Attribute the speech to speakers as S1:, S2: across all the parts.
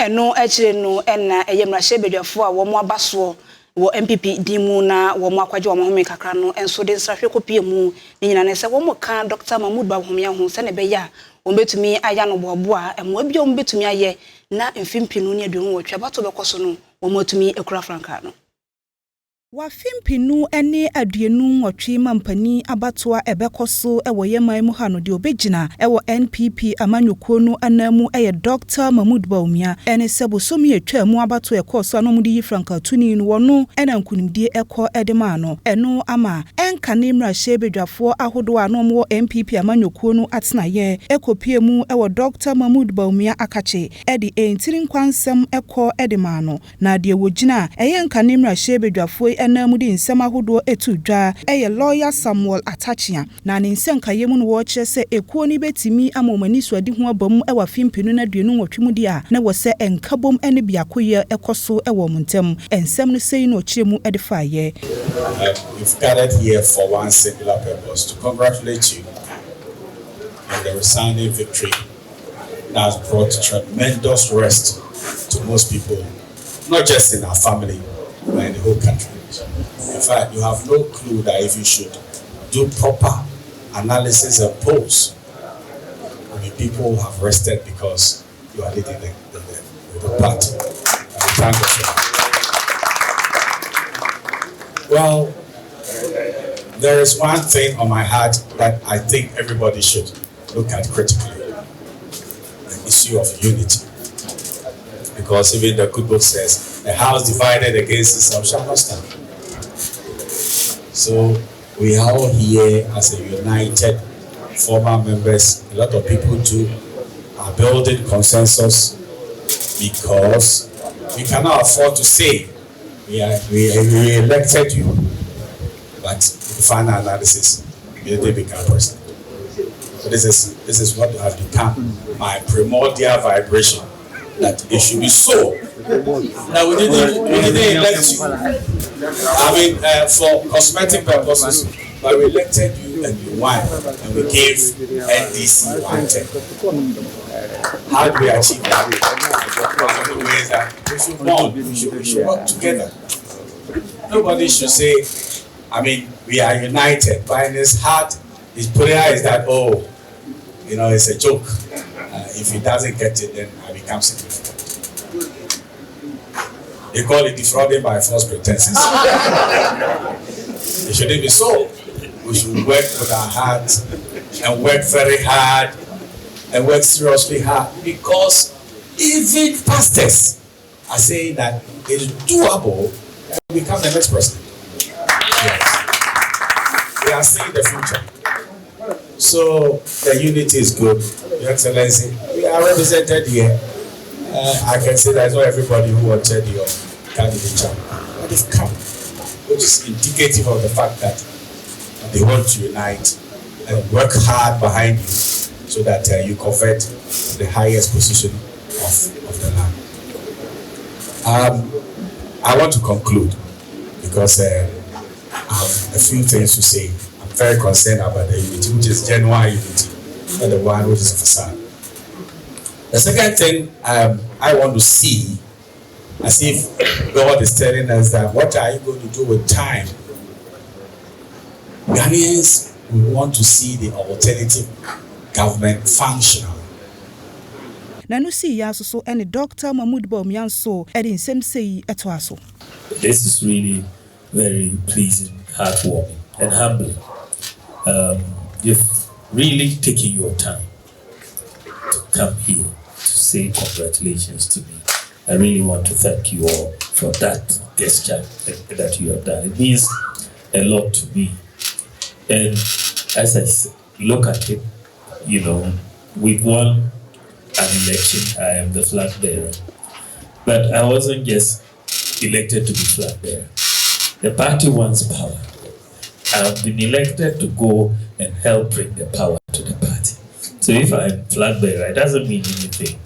S1: eno echire no na eyemrahye bedwafo a wo mo abaso wo NPP dimu na wo mo akwaje wo home kakra no enso de nsrahwe kopie mu nyina ne se wo mo ka Dr. Mahmood Bawumia ho se ne be ya wo betumi aya no bobo a emo bia wo betumi aye na mfimpinu ne aduhu wo twa bato bekoso no wo mo tumi ekura franka no wafimpinu ene aduenu nwotwe mampani abatoa ebekoso ewo yeman mu ha no de obegina ewo NPP amanyoko no anamu eye Dr. Mahmood Bawumia ene sebosomi etwa mu abato ekoso no mudi franka tuni no wono ena nkunimdie ekọ edema no eno ama enka ne mrahye bedwafo ahodo ano mo NPP amanyoko no atenaye ekopie mu ewo Dr. Mahmood Bawumia akache edi entiri nkwansem ekọ edema no na de wogina eye enka ne mrahye bedwafo ena mudi nsem ahodo etudwa eye lawyer Samuel Atachia na ne nsenkaye mu no wo kire se ekuo ni betimi amomani suade ho abam ewa fimpinu na duenu nwotwemudi a na wo se enkabom ene biakoye ekoso ewo muntem ensem no sei no kire mu edifaye.
S2: We've gathered here for one singular purpose, to congratulate you on the resounding victory that has brought tremendous rest to most people, not just in our family, but in the whole country. In fact, you have no clue that if you should do proper analysis and polls, I mean, people have rested because you are leading the party. And we thank you for that. Well, there is one thing on my heart that I think everybody should look at critically: the issue of unity. Because even the good book says, "A house divided against itself shall not stand." So we are all here as a united former members. A lot of people too are building consensus because we cannot afford to say we elected you, but the final analysis, you did become president. So this is what has become my primordial vibration, that it should be so. Now we didn't elect you, I mean, for cosmetic purposes, but we elected you and you won, and we gave NDC 110. How do we achieve that? One of the ways that we should bond, we should work together. Nobody should say, I mean, we are united, but in his heart, his prayer is that, oh, you know, it's a joke. If he doesn't get it, then I become significant. They call it defrauding by false pretenses. It shouldn't be so. We should work with our hearts and work very hard and work seriously hard, because even pastors are saying that it is doable to become the next president. Yes. They are seeing the future. So the unity is good. Your Excellency, we are represented here. I can say that it's not everybody who wanted your candidature, but they've come, which is indicative of the fact that they want to unite and work hard behind you so that you convert the highest position of the land. I want to conclude because I have a few things to say. I'm very concerned about the unity, which is genuine unity, not the one which is a facade. The second thing I want to see, as if God is telling us that, what are you going to do with time? Ghanaians, we want to see the alternative government functional.
S1: Nanu si ya so any Dr. Mahmood Bawumia so edi nsem sei eto aso.
S3: This is really very pleasing, heartwarming, and humbling. You've really taken your time to come here to say congratulations to me. I really want to thank you all for that gesture that you have done. It means a lot to me. And as I look at it, you know, we've won an election. I am the flag bearer. But I wasn't just elected to be flag bearer. The party wants power. I've been elected to go and help bring the power to the party. So if I'm flag bearer, it doesn't mean anything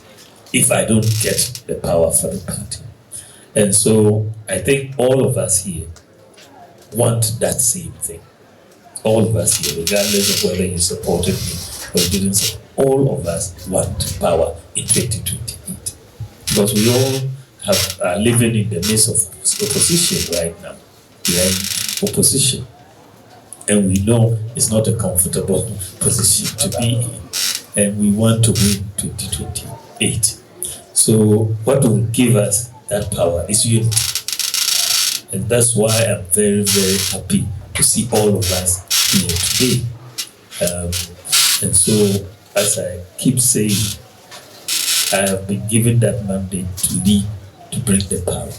S3: if I don't get the power for the party. And so I think all of us here want that same thing. All of us here, regardless of whether you supported me or didn't support, all of us want power in 2028. because we all are living in the midst of opposition right now. We are in opposition, and we know it's not a comfortable position to be in, and we want to win 2028. So what will give us that power is unity, and that's why I'm very, very happy to see all of us here today. And so, as I keep saying, I have been given that mandate to lead, to bring the power.